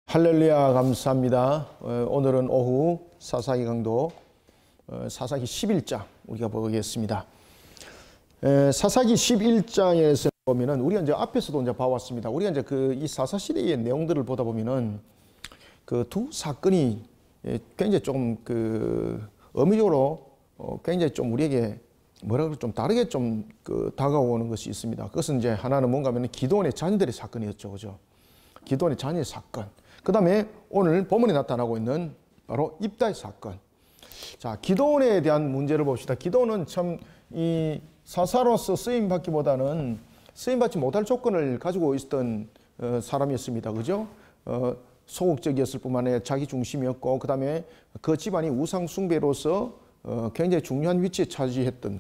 할렐루야, 감사합니다. 오늘은 오후 사사기 강도 사사기 11장 우리가 보겠습니다. 사사기 11장에서 보면은 우리가 이제 앞에서도 이제 봐왔습니다. 우리가 이제 이 사사 시대의 내용들을 보다 보면은 그 두 사건이 굉장히 좀 의미적으로 굉장히 좀 우리에게 좀 다르게 좀 다가오는 것이 있습니다. 그것은 이제 하나는 뭔가 하면 기드온의 자녀들의 사건이었죠, 그죠? 기드온의 자녀의 사건. 그 다음에 오늘 본문에 나타나고 있는 바로 입다의 사건. 자, 기드온에 대한 문제를 봅시다. 기드온은 참 이 사사로서 쓰임받기보다는 쓰임받지 못할 조건을 가지고 있었던 사람이었습니다. 그죠? 소극적이었을 뿐만 아니라 자기 중심이었고, 그 다음에 그 집안이 우상 숭배로서 굉장히 중요한 위치에 차지했던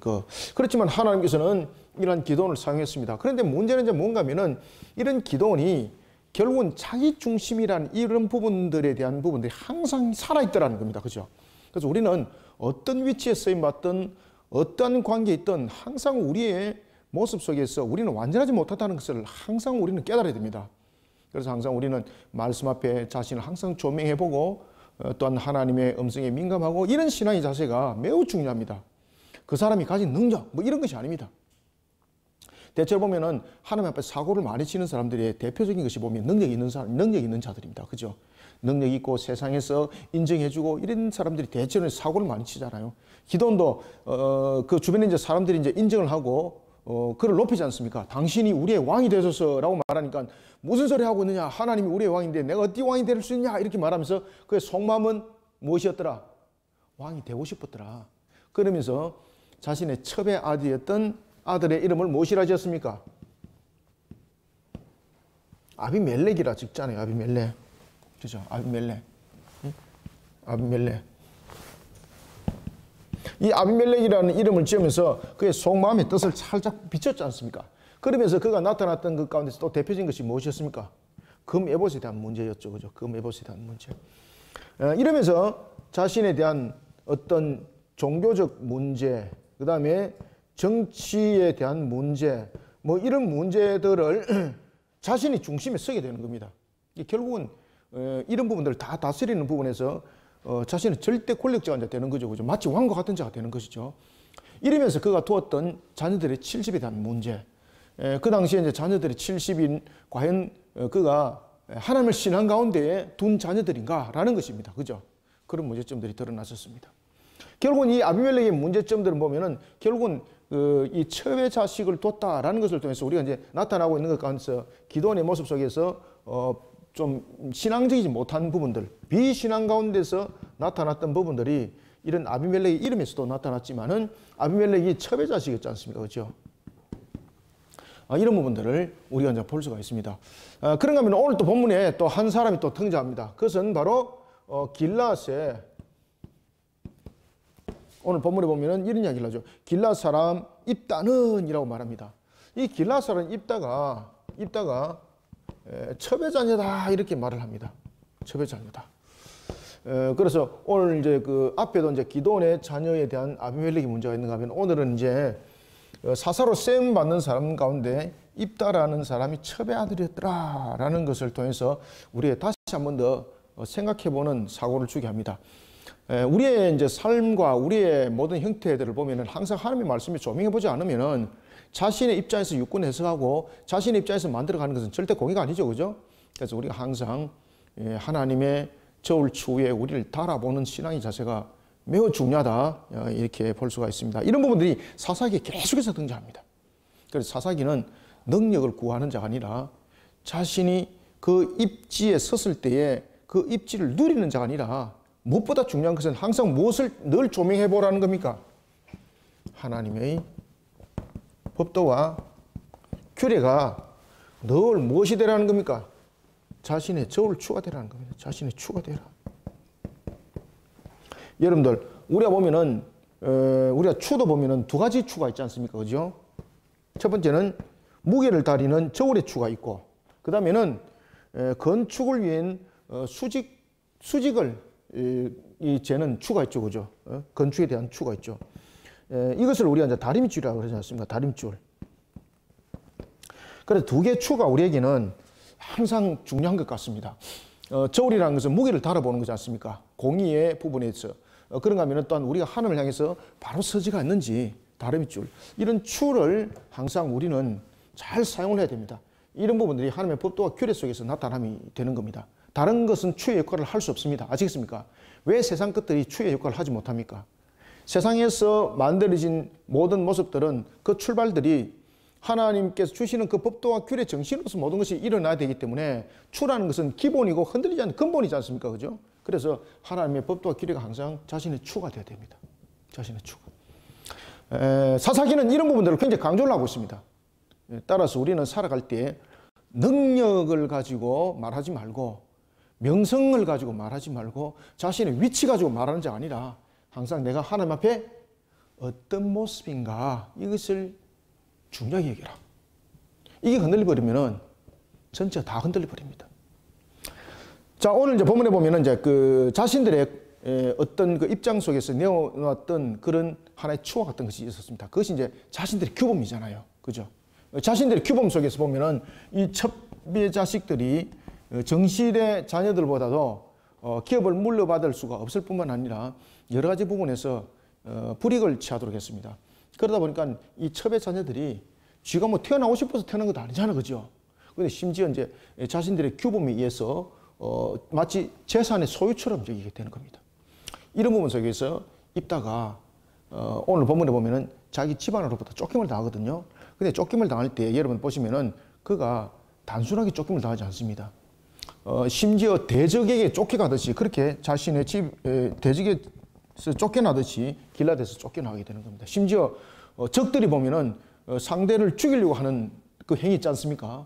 그렇지만 하나님께서는 이런 기드온을 사용했습니다. 그런데 문제는 이제 뭔가 하면은 이런 기드온이 결국은 자기 중심이란 이런 부분들에 대한 부분들이 항상 살아있더라는 겁니다. 그죠? 그래서 우리는 어떤 위치에 쓰임받든 어떤 관계에 있든 항상 우리의 모습 속에서 우리는 완전하지 못하다는 것을 항상 우리는 깨달아야 됩니다. 그래서 항상 우리는 말씀 앞에 자신을 항상 조명해보고 또한 하나님의 음성에 민감하고 이런 신앙의 자세가 매우 중요합니다. 그 사람이 가진 능력 뭐 이런 것이 아닙니다. 대체로 보면은 하나님 앞에 사고를 많이 치는 사람들의 대표적인 것이 보면 능력이 있는 사람, 능력이 있는 자들입니다. 그죠? 능력이 있고 세상에서 인정해주고 이런 사람들이 대체로 사고를 많이 치잖아요. 기드온도 그 주변에 이제 사람들이 이제 인정을 하고 그를 높이지 않습니까? 당신이 우리의 왕이 되소서라고 말하니까 무슨 소리 하고 있느냐? 하나님이 우리의 왕인데 내가 어디 왕이 될 수 있냐? 이렇게 말하면서 그의 속마음은 무엇이었더라? 왕이 되고 싶었더라. 그러면서 자신의 첩의 아들이었던 아들의 이름을 무엇이라 지었습니까? 아비멜렉이라 짓잖아요. 아비멜렉. 그죠? 아비멜렉. 응? 아비멜렉. 이 아비멜렉이라는 이름을 지으면서 그의 속마음의 뜻을 살짝 비췄지 않습니까? 그러면서 그가 나타났던 그 가운데서 또 대표적인 것이 무엇이었습니까? 금 에봇에 대한 문제였죠. 그죠? 금 에봇에 대한 문제. 이러면서 자신에 대한 어떤 종교적 문제, 그 다음에 정치에 대한 문제, 뭐 이런 문제들을 자신이 중심에 서게 되는 겁니다. 결국은 이런 부분들을 다 다스리는 부분에서 자신은 절대 권력자가 되는 거죠. 그죠? 마치 왕과 같은 자가 되는 것이죠. 이러면서 그가 두었던 자녀들의 70에 대한 문제, 그 당시에 이제 자녀들이 70인 과연 그가 하나님을 신앙 가운데에 둔 자녀들인가라는 것입니다. 그죠? 그런 문제점들이 드러났었습니다. 결국은 이 아비멜렉의 문제점들을 보면은 결국은 이 첩의 자식을 뒀다라는 것을 통해서 우리가 이제 나타나고 있는 것 가운데서 기드온의 모습 속에서 좀 신앙적이지 못한 부분들, 비신앙 가운데서 나타났던 부분들이 이런 아비멜렉의 이름에서도 나타났지만은 아비멜렉이 첩의 자식이었지 않습니까? 그렇죠? 이런 부분들을 우리가 이제 볼 수가 있습니다. 그런가 하면 오늘 또 본문에 또 한 사람이 또 등장합니다. 그것은 바로 길앗의 오늘 본문에 보면은 이런 이야기를 하죠. 길앗 사람 입다는 이라고 말합니다. 이 길앗 사람 입다가 첩의 자녀다 이렇게 말을 합니다. 첩의 자녀다. 그래서 오늘 이제 그 앞에도 이제 기드온의 자녀에 대한 아비멜렉의 문제가 있는가 하면 오늘은 이제 사사로 쓰임 받는 사람 가운데 입다라는 사람이 첩의 아들이었더라라는 것을 통해서 우리가 다시 한 번 더 생각해보는 사고를 주게 합니다. 우리의 이제 삶과 우리의 모든 형태들을 보면은 항상 하나님의 말씀이 조명해보지 않으면은 자신의 입장에서 육군 해석하고 자신의 입장에서 만들어가는 것은 절대 공의가 아니죠. 그죠? 그래서 우리가 항상 하나님의 저울 추후에 우리를 달아보는 신앙의 자세가 매우 중요하다. 이렇게 볼 수가 있습니다. 이런 부분들이 사사기에 계속해서 등장합니다. 그래서 사사기는 능력을 구하는 자가 아니라 자신이 그 입지에 섰을 때에 그 입지를 누리는 자가 아니라 무엇보다 중요한 것은 항상 무엇을 늘 조명해 보라는 겁니까? 하나님의 법도와 규례가 늘 무엇이 되라는 겁니까? 자신의 저울 추가 되라는 겁니다. 자신의 추가 되라. 여러분들, 우리가 보면은, 우리가 추도 보면은 두 가지 추가 있지 않습니까? 그죠? 첫 번째는 무게를 다리는 저울의 추가 있고, 그 다음에는 건축을 위한 수직을 이 재는 추가 있죠. 그죠? 건축에 대한 추가 있죠. 이것을 우리가 이제 다림줄이라고 그러지 않습니까? 다림줄. 그래서 두 개의 추가 우리에게는 항상 중요한 것 같습니다. 저울이라는 것은 무게를 달아보는 거지 않습니까? 공의의 부분에서. 그런가 하면 또한 우리가 하늘을 향해서 바로 서지가 않는지 다름이 줄. 이런 추를 항상 우리는 잘 사용을 해야 됩니다. 이런 부분들이 하나님의 법도와 규례 속에서 나타남이 되는 겁니다. 다른 것은 추의 역할을 할 수 없습니다. 아시겠습니까? 왜 세상 것들이 추의 역할을 하지 못합니까? 세상에서 만들어진 모든 모습들은 그 출발들이 하나님께서 주시는 그 법도와 규례 정신으로서 모든 것이 일어나야 되기 때문에 추라는 것은 기본이고 흔들리지 않는 근본이지 않습니까? 그죠? 그래서 하나님의 법도와 규례가 항상 자신의 추가 되어야 됩니다. 자신의 추가. 사사기는 이런 부분들을 굉장히 강조를 하고 있습니다. 따라서 우리는 살아갈 때 능력을 가지고 말하지 말고 명성을 가지고 말하지 말고 자신의 위치 가지고 말하는 게 아니라 항상 내가 하나님 앞에 어떤 모습인가 이것을 중요하게 여기라. 이게 흔들려버리면은 전체가 다 흔들려버립니다. 자, 오늘 이제 본문에 보면은 이제 그 자신들의 어떤 그 입장 속에서 내어놨던 그런 하나의 추와 같은 것이 있었습니다. 그것이 이제 자신들의 규범이잖아요. 그죠? 자신들의 규범 속에서 보면은 이 첩의 자식들이 정실의 자녀들보다도 기업을 물려받을 수가 없을 뿐만 아니라 여러 가지 부분에서 불이익을 취하도록 했습니다. 그러다 보니까 이 첩의 자녀들이 쥐가 뭐 태어나고 싶어서 태어난 것도 아니잖아. 그죠? 근데 심지어 이제 자신들의 규범에 의해서 마치 재산의 소유처럼 여기게 되는 겁니다. 이런 부분 속에서 입다가 오늘 본문에 보면은 자기 집안으로부터 쫓김을 당하거든요. 근데 쫓김을 당할 때 여러분 보시면은 그가 단순하게 쫓김을 당하지 않습니다. 심지어 대적에게 쫓겨가듯이 그렇게 자신의 대적에서 쫓겨나듯이 길라드에서 쫓겨나게 되는 겁니다. 심지어 적들이 보면은 상대를 죽이려고 하는 그 행위 있지 않습니까?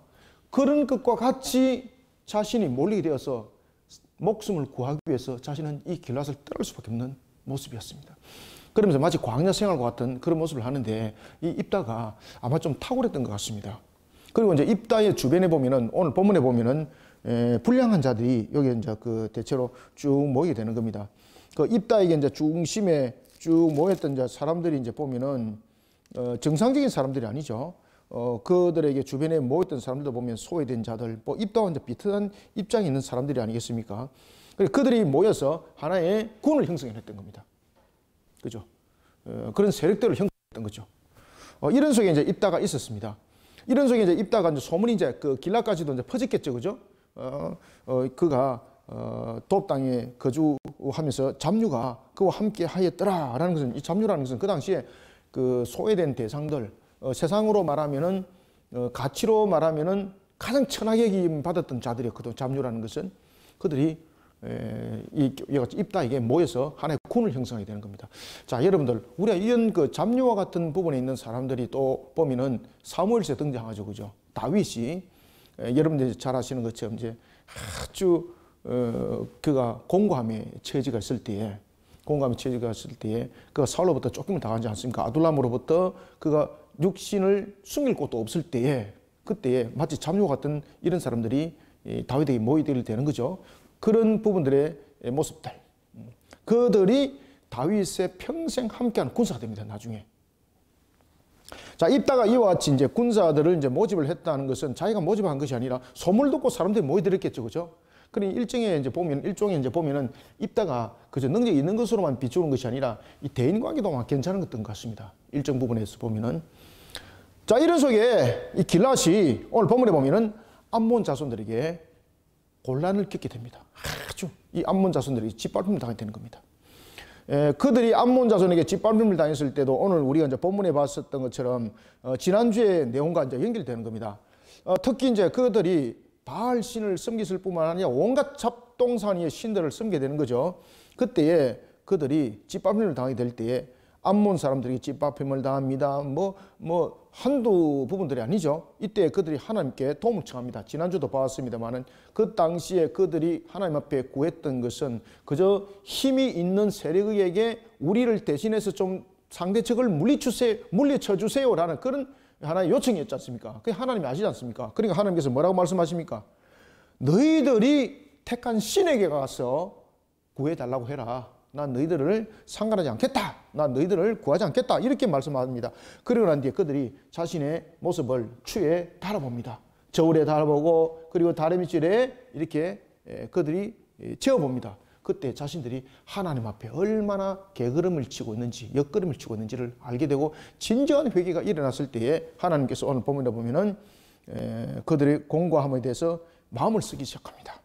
그런 것과 같이 자신이 몰리게 되어서 목숨을 구하기 위해서 자신은 이 길앗을 떠날 수밖에 없는 모습이었습니다. 그러면서 마치 광야 생활과 같은 그런 모습을 하는데 이 입다가 아마 좀 탁월했던 것 같습니다. 그리고 이제 입다의 주변에 보면은 오늘 본문에 보면은 불량한 자들이 여기 이제 그 대체로 쭉 모이게 되는 겁니다. 그 입다에게 이제 중심에 쭉 모였던 이제 사람들이 이제 보면은 정상적인 사람들이 아니죠. 그들에게 주변에 모였던 사람들도 보면 소외된 자들, 뭐 입다와 이제 비슷한 입장에 있는 사람들이 아니겠습니까? 그들이 모여서 하나의 군을 형성했던 겁니다. 그죠? 그런 세력들을 형성했던 거죠. 이런 속에 이제 입다가 있었습니다. 이런 속에 이제 입다가 이제 소문이 이제 그 길라까지도 이제 퍼졌겠죠, 그죠? 그가 도읍 땅에 거주하면서 잡류가 그와 함께 하였더라라는 것은 이 잡류라는 것은 그 당시에 그 소외된 대상들, 세상으로 말하면은 가치로 말하면은 가장 천하게 여김 받았던 자들이었거든. 잡류라는 것은 그들이 입다에게 모여서 하나의 군을 형성하게 되는 겁니다. 자, 여러분들 우리가 이런 그 잡류와 같은 부분에 있는 사람들이 또 보면은 사무엘서에 등장하죠, 그죠? 다윗이 여러분들이 잘 아시는 것처럼 이제 아주 그가 공고함에 처지가 있을 때에 그가 사울로부터 쫓김을 당하지 않습니까? 아둘람으로부터 그가 육신을 숨길 곳도 없을 때에 그때에 마치 잡류 같은 이런 사람들이 다윗에게 모이게 되는 거죠. 그런 부분들의 모습들, 그들이 다윗의 평생 함께하는 군사가 됩니다. 나중에. 자, 입다가 이와 같이 이제 군사들을 이제 모집을 했다는 것은 자기가 모집한 것이 아니라 소문을 듣고 사람들이 모여들었겠죠, 그죠? 그러니 일종의 이제 보면은 입다가 그저 능력이 있는 것으로만 비추는 것이 아니라 이 대인 관계도 괜찮은 것 같습니다. 일정 부분에서 보면은. 자, 이런 속에 이 길앗이 오늘 본문에 보면은 암몬 자손들에게 곤란을 겪게 됩니다. 아주 이 암몬 자손들이 짓밟힘을 당하게 되는 겁니다. 그들이 암몬 자손에게 짓밟힘을 당했을 때도 오늘 우리가 이제 본문에 봤었던 것처럼 지난주의 내용과 이제 연결되는 겁니다. 특히 이제 그들이 바알 신을 섬겼을 뿐만 아니라 온갖 잡동사니의 신들을 섬기게 되는 거죠. 그때에 그들이 짓밟힘을 당하게 될 때에 암몬 사람들이 짓밟힘을 당합니다. 뭐 한두 부분들이 아니죠. 이때 그들이 하나님께 도움을 청합니다. 지난주도 봤습니다만은 그 당시에 그들이 하나님 앞에 구했던 것은 그저 힘이 있는 세력에게 우리를 대신해서 좀 상대측을 물리쳐 주세요라는 그런 하나의 요청이었지 않습니까? 그게 하나님이 아시지 않습니까? 그러니까 하나님께서 뭐라고 말씀하십니까? 너희들이 택한 신에게 가서 구해달라고 해라. 난 너희들을 상관하지 않겠다. 난 너희들을 구하지 않겠다. 이렇게 말씀합니다. 그리고 난 뒤에 그들이 자신의 모습을 추에 달아봅니다. 저울에 달아보고 그리고 다리밑줄에 이렇게 그들이 재어봅니다. 그때 자신들이 하나님 앞에 얼마나 개걸음을 치고 있는지, 옆걸음을 치고 있는지를 알게 되고 진정한 회개가 일어났을 때에 하나님께서 오늘 본문에 보면은 그들의 공고함에 대해서 마음을 쓰기 시작합니다.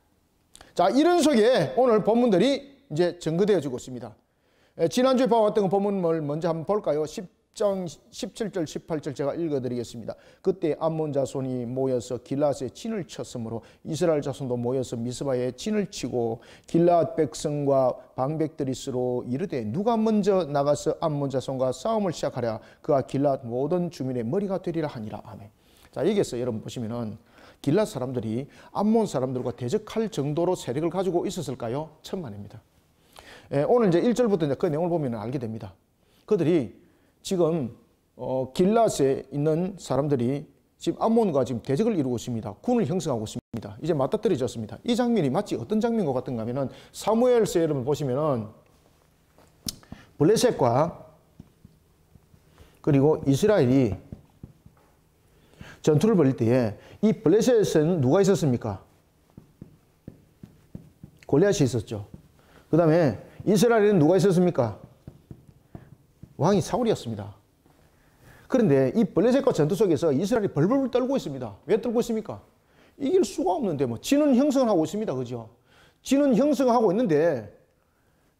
자, 이런 속에 오늘 본문들이 이제 전거되어지고 있습니다. 지난주에 봐왔던 그 본문을 먼저 한번 볼까요? 10장 17절 18절 제가 읽어드리겠습니다. 그때 암몬 자손이 모여서 길앗에 진을 쳤으므로 이스라엘 자손도 모여서 미스바에 진을 치고 길앗 백성과 방백들이 서로 이르되 누가 먼저 나가서 암몬 자손과 싸움을 시작하랴 그가 길앗 모든 주민의 머리가 되리라 하니라. 아멘. 자, 여기서 여러분 보시면은 길앗 사람들이 암몬 사람들과 대적할 정도로 세력을 가지고 있었을까요? 천만입니다. 오늘 이제 1절부터 이제 그 내용을 보면 알게 됩니다. 그들이 지금 길앗에 있는 사람들이 지금 암몬과 지금 대적을 이루고 있습니다. 군을 형성하고 있습니다. 이제 맞닥뜨려졌습니다. 이 장면이 마치 어떤 장면인 것 같은가 하면은 사무엘서 여러분 보시면은 블레셋과 그리고 이스라엘이 전투를 벌일 때에 이 블레셋에는 누가 있었습니까? 골리앗이 있었죠. 그 다음에 이스라엘에는 누가 있었습니까? 왕이 사울이었습니다. 그런데 이 블레셋과 전투 속에서 이스라엘이 벌벌 떨고 있습니다. 왜 떨고 있습니까? 이길 수가 없는데 뭐 진은 형성을 하고 있습니다. 그죠? 진은 형성하고 있는데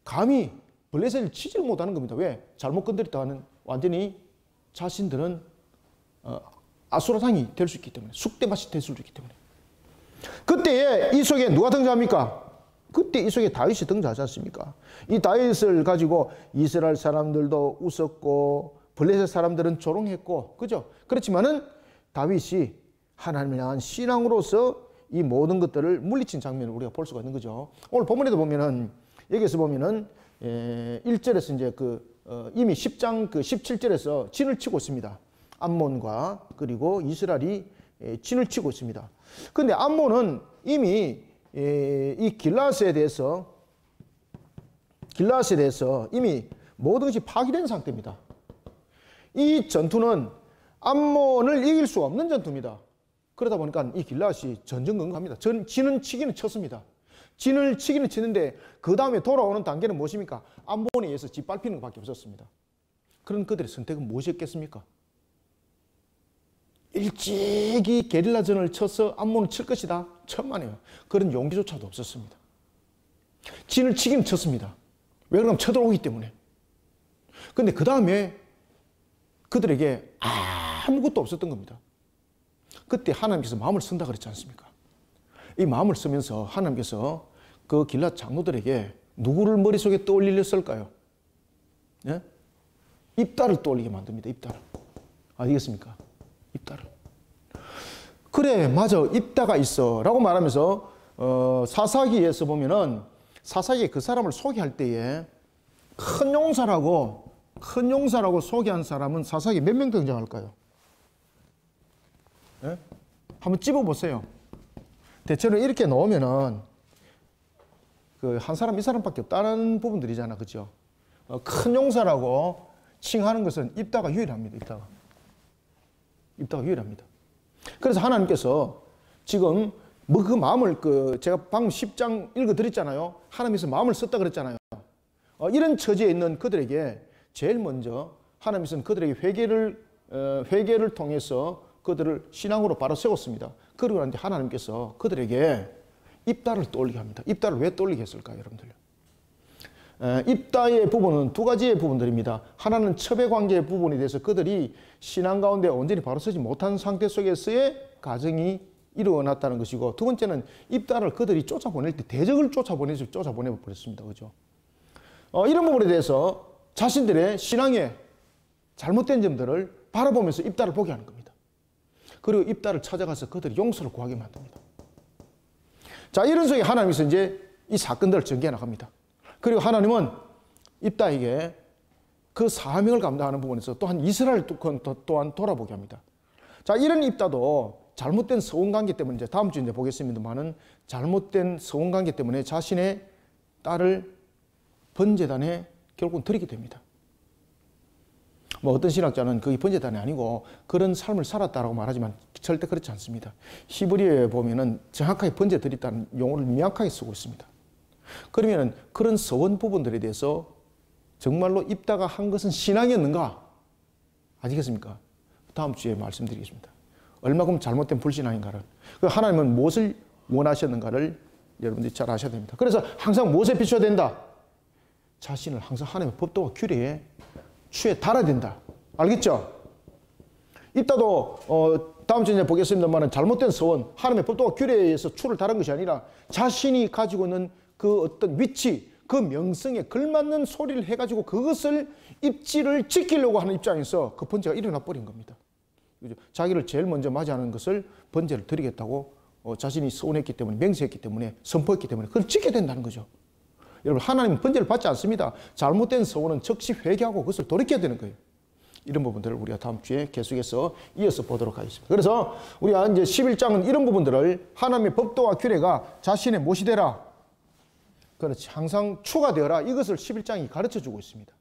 감히 블레셋을 치지를 못하는 겁니다. 왜? 잘못 건드렸다가는 완전히 자신들은 아수라장이 될 수 있기 때문에, 쑥대밭이 될 수 있기 때문에. 그때에 이 속에 누가 등장합니까? 그때 이 속에 다윗이 등장하지 않습니까? 이 다윗을 가지고 이스라엘 사람들도 웃었고 블레셋 사람들은 조롱했고, 그죠? 그렇지만은 다윗이 하나님을 향한 신앙으로서 이 모든 것들을 물리친 장면을 우리가 볼 수가 있는 거죠. 오늘 본문에도 보면은 여기서 보면은 1절에서 이제 이미 10장 17절에서 진을 치고 있습니다. 암몬과 그리고 이스라엘이 진을 치고 있습니다. 그런데 암몬은 이미 이 길앗에 대해서 이미 모든 것이 파괴된 상태입니다. 이 전투는 암몬을 이길 수 없는 전투입니다. 그러다 보니까 이 길앗이 전전긍긍합니다. 진은 치기는 쳤습니다. 진을 치기는 치는데 그 다음에 돌아오는 단계는 무엇입니까? 암몬에 의해서 짓밟히는 것밖에 없었습니다. 그런 그들의 선택은 무엇이었겠습니까? 일찍이 게릴라전을 쳐서 암몬을 칠 것이다. 천만에요. 그런 용기조차도 없었습니다. 진을 치기는 쳤습니다. 왜 그러면 쳐들어오기 때문에. 그런데 그 다음에 그들에게 아무것도 없었던 겁니다. 그때 하나님께서 마음을 쓴다 그랬지 않습니까? 이 마음을 쓰면서 하나님께서 그 길앗 장로들에게 누구를 머릿속에 떠올리셨을까요? 예? 입다를 떠올리게 만듭니다. 입다를. 아시겠습니까? 입다를. 그래, 맞아. 입다가 있어. 라고 말하면서, 사사기에서 보면은, 사사기에 그 사람을 소개할 때에 큰 용사라고 소개한 사람은 사사기에 몇 명 등장할까요? 예? 한번 찝어보세요. 대체로 이렇게 놓으면은, 한 사람, 이 사람밖에 없다는 부분들이잖아. 그죠? 큰 용사라고 칭하는 것은 입다가 유일합니다. 입다가 유일합니다. 그래서 하나님께서 지금 그 마음을 제가 방금 10장 읽어드렸잖아요. 하나님께서 마음을 썼다 그랬잖아요. 이런 처지에 있는 그들에게 제일 먼저 하나님께서는 그들에게 회개를 통해서 그들을 신앙으로 바로 세웠습니다. 그러고 난 뒤에 하나님께서 그들에게 입다를 떠올리게 합니다. 입다를 왜 떠올리게 했을까요, 여러분들? 입다의 부분은 두 가지의 부분들입니다. 하나는 첩의 관계의 부분에 대해서 그들이 신앙 가운데 온전히 바로 서지 못한 상태 속에서의 가정이 일어났다는 것이고, 두 번째는 입다를 그들이 쫓아보낼 때 대적을 쫓아보내버렸습니다. 그죠? 이런 부분에 대해서 자신들의 신앙의 잘못된 점들을 바라보면서 입다를 보게 하는 겁니다. 그리고 입다를 찾아가서 그들이 용서를 구하게 만듭니다. 자, 이런 속에 하나님께서 이제 이 사건들을 전개해 나갑니다. 그리고 하나님은 입다에게 그 사명을 감당하는 부분에서 또한 이스라엘 또한 돌아보게 합니다. 자, 이런 입다도 잘못된 서원관계 때문에 이제 다음 주에 이제 보겠습니다만은 잘못된 서원관계 때문에 자신의 딸을 번제단에 결국은 드리게 됩니다. 뭐 어떤 신학자는 그게 번제단이 아니고 그런 삶을 살았다라고 말하지만 절대 그렇지 않습니다. 히브리어에 보면은 정확하게 번제 드렸다는 용어를 명확하게 쓰고 있습니다. 그러면은 그런 서원 부분들에 대해서 정말로 입다가 한 것은 신앙이었는가? 아시겠습니까? 다음 주에 말씀드리겠습니다. 얼마큼 잘못된 불신앙인가를. 하나님은 무엇을 원하셨는가를 여러분들이 잘 아셔야 됩니다. 그래서 항상 무엇에 비춰야 된다? 자신을 항상 하나님의 법도와 규례에 추에 달아야 된다. 알겠죠? 이따도 다음 주에 보겠습니다만 잘못된 서원, 하나님의 법도와 규례에 의해서 추를 달은 것이 아니라 자신이 가지고 있는 그 어떤 위치, 그 명성에 걸맞는 소리를 해가지고 그것을 입지를 지키려고 하는 입장에서 그 번제가 일어나 버린 겁니다. 자기를 제일 먼저 맞이하는 것을 번제를 드리겠다고 자신이 서운했기 때문에, 맹세했기 때문에, 선포했기 때문에 그걸 지켜야 된다는 거죠. 여러분, 하나님은 번제를 받지 않습니다. 잘못된 서원은 즉시 회개하고 그것을 돌이켜야 되는 거예요. 이런 부분들을 우리가 다음 주에 계속해서 이어서 보도록 하겠습니다. 그래서 우리가 이제 11장은 이런 부분들을 하나님의 법도와 규례가 자신의 못이 되라. 그렇지. 항상 추가 되어라. 이것을 11장이 가르쳐 주고 있습니다.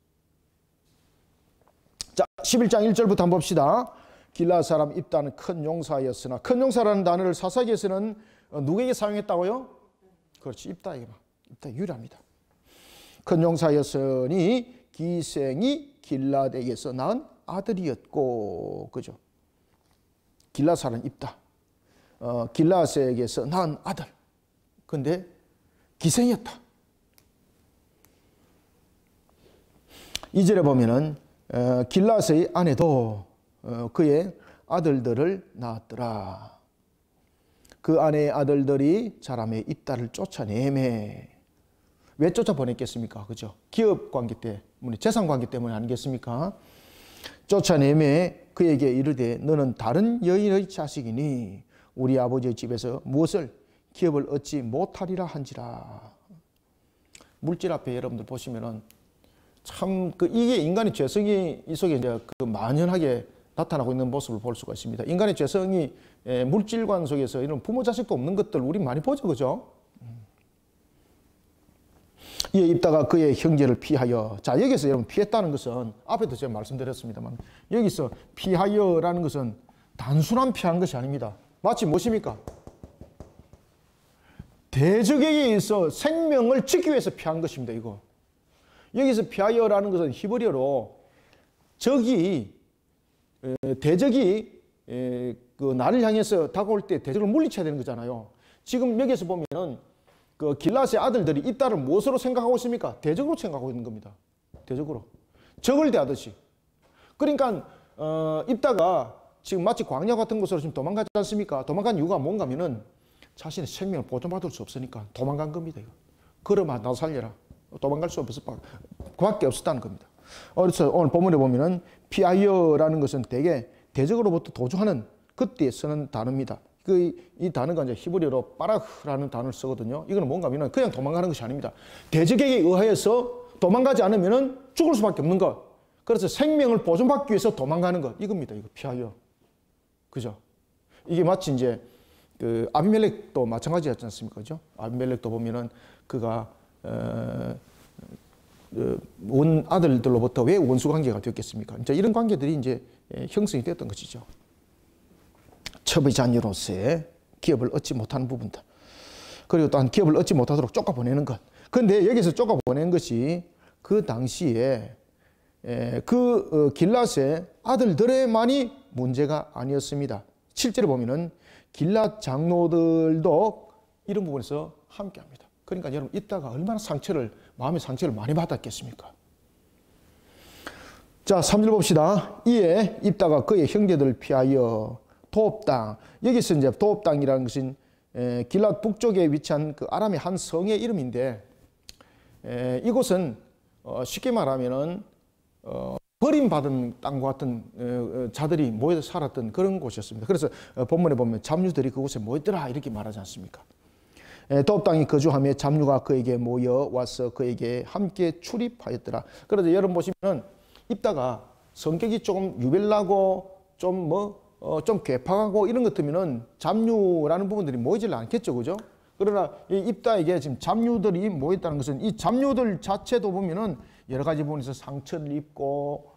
자, 11장 1절부터 한번 봅시다. 길라 사람 입다는 큰 용사였으나, 큰 용사라는 단어를 사사기에서는 누구에게 사용했다고요? 그렇지. 입다에게만. 입다 유일합니다. 큰 용사였으니 기생이 길라덱에서 낳은 아들이었고, 그죠? 길라 사람 입다. 길라색에서 낳은 아들. 근데 기생이었다. 2절에 보면은 길라스의 아내도 그의 아들들을 낳았더라. 그 아내의 아들들이 자라매 입다를 쫓아내매. 왜 쫓아보냈겠습니까? 그죠? 기업 관계 때문에, 재산 관계 때문에 아니겠습니까? 쫓아내매 그에게 이르되 너는 다른 여인의 자식이니 우리 아버지의 집에서 무엇을 기업을 얻지 못하리라 한지라. 물질 앞에 여러분들 보시면은 참 이게 인간의 죄성이 이 속에 이제 만연하게 나타나고 있는 모습을 볼 수가 있습니다. 인간의 죄성이 물질관 속에서 이런 부모 자식도 없는 것들 우리 많이 보죠, 그죠? 이에 입다가 그의 형제를 피하여. 자, 여기서 여러분 피했다는 것은 앞에도 제가 말씀드렸습니다만 여기서 피하여라는 것은 단순한 피한 것이 아닙니다. 마치 무엇입니까? 대적에게 의해서 생명을 지키기 위해서 피한 것입니다. 이거. 여기서 피하여라는 것은 히브리어로 대적이 그 나를 향해서 다가올 때 대적을 물리쳐야 되는 거잖아요. 지금 여기서 보면은 그 길라스의 아들들이 입다를 무엇으로 생각하고 있습니까? 대적으로 생각하고 있는 겁니다. 대적으로. 적을 대하듯이. 그러니까 입다가 지금 마치 광야 같은 곳으로 지금 도망가지 않습니까? 도망간 이유가 뭔가 하면은 자신의 생명을 보존받을 수 없으니까 도망간 겁니다. 이거. 그러면 나 살려라. 도망갈 수 없을 밖에 없었다는 겁니다. 그래서 오늘 본문에 보면은 피하여라는 것은 대개 대적으로부터 도주하는 그때 쓰는 단어입니다. 이 단어가 이제 히브리어로 빠라흐라는 단어를 쓰거든요. 이거는 뭔가 하면은 그냥 도망가는 것이 아닙니다. 대적에게 의하여서 도망가지 않으면은 죽을 수밖에 없는 것. 그래서 생명을 보존받기 위해서 도망가는 것. 이겁니다. 이거 피하여. 그죠? 이게 마치 이제 그 아비멜렉도 마찬가지였지 않습니까? 그죠? 아비멜렉도 보면은 그가 온 아들들로부터 왜 원수 관계가 되었겠습니까? 이제 이런 관계들이 이제 형성이 되었던 것이죠. 첩의 자녀로서의 기업을 얻지 못하는 부분들. 그리고 또한 기업을 얻지 못하도록 쫓아보내는 것. 그런데 여기서 쫓아보낸 것이 그 당시에 길랏의 아들들에만이 문제가 아니었습니다. 실제로 보면은 길랏 장로들도 이런 부분에서 함께합니다. 그러니까 여러분 입다가 얼마나 마음의 상처를 많이 받았겠습니까? 자, 3절 봅시다. 이에 입다가 그의 형제들을 피하여 도업 땅. 여기서 이제 도업 땅이라는 것은 길랏 북쪽에 위치한 그 아람의 한 성의 이름인데 이곳은 쉽게 말하면은 버림받은 땅과 같은 자들이 모여 살았던 그런 곳이었습니다. 그래서 본문에 보면 잡류들이 그곳에 모였더라 이렇게 말하지 않습니까? 도업 땅에 거주하며 잡류가 그에게 모여 와서 그에게 함께 출입하였더라. 그래서 여러분 보시면은 입다가 성격이 조금 유별나고 좀 괴팍하고 이런 것 같으면은 잡류라는 부분들이 모이질 않겠죠, 그죠? 그러나 이 입다에게 지금 잡류들이 모였다는 것은 이 잡류들 자체도 보면은 여러 가지 부분에서 상처를 입고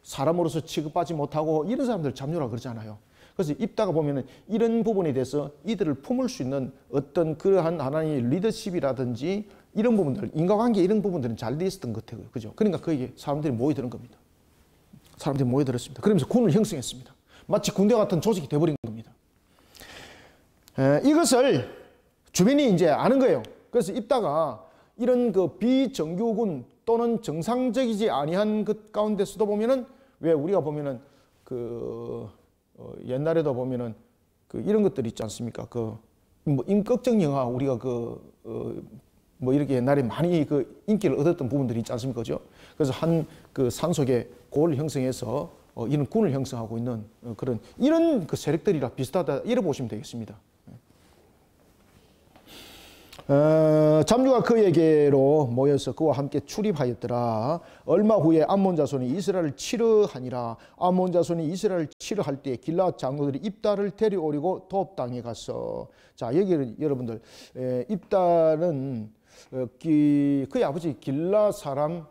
사람으로서 취급하지 못하고 이런 사람들 잡류라 그러잖아요. 그래서 입다가 보면은 이런 부분에 대해서 이들을 품을 수 있는 어떤 그러한 하나의 리더십이라든지 이런 부분들, 인과관계 이런 부분들은 잘 돼 있었던 것 같아요. 그죠? 그러니까 거기에 사람들이 모여드는 겁니다. 사람들이 모여들었습니다. 그러면서 군을 형성했습니다. 마치 군대 같은 조직이 돼버린 겁니다. 이것을 주변이 이제 아는 거예요. 그래서 입다가 이런 그 비정규군 또는 정상적이지 아니한 것 가운데서도 보면은 왜 우리가 보면은 옛날에도 보면은 이런 것들이 있지 않습니까? 뭐 임꺽정 영화 우리가 뭐 이렇게 옛날에 많이 인기를 얻었던 부분들이 있지 않습니까? 그죠? 그래서 한 산속에 고을 형성해서 이런 군을 형성하고 있는 그런 이런 세력들이랑 비슷하다 이래 보시면 되겠습니다. 잡류가 그에게로 모여서 그와 함께 출입하였더라. 얼마 후에 암몬 자손이 이스라엘을 치르하니라. 암몬 자손이 이스라엘을 치르할 때 길앗 장로들이 입다를 데려오려고 도읍 땅에 갔어. 자, 여기는 여러분들 입다는 그의 아버지 길앗 사람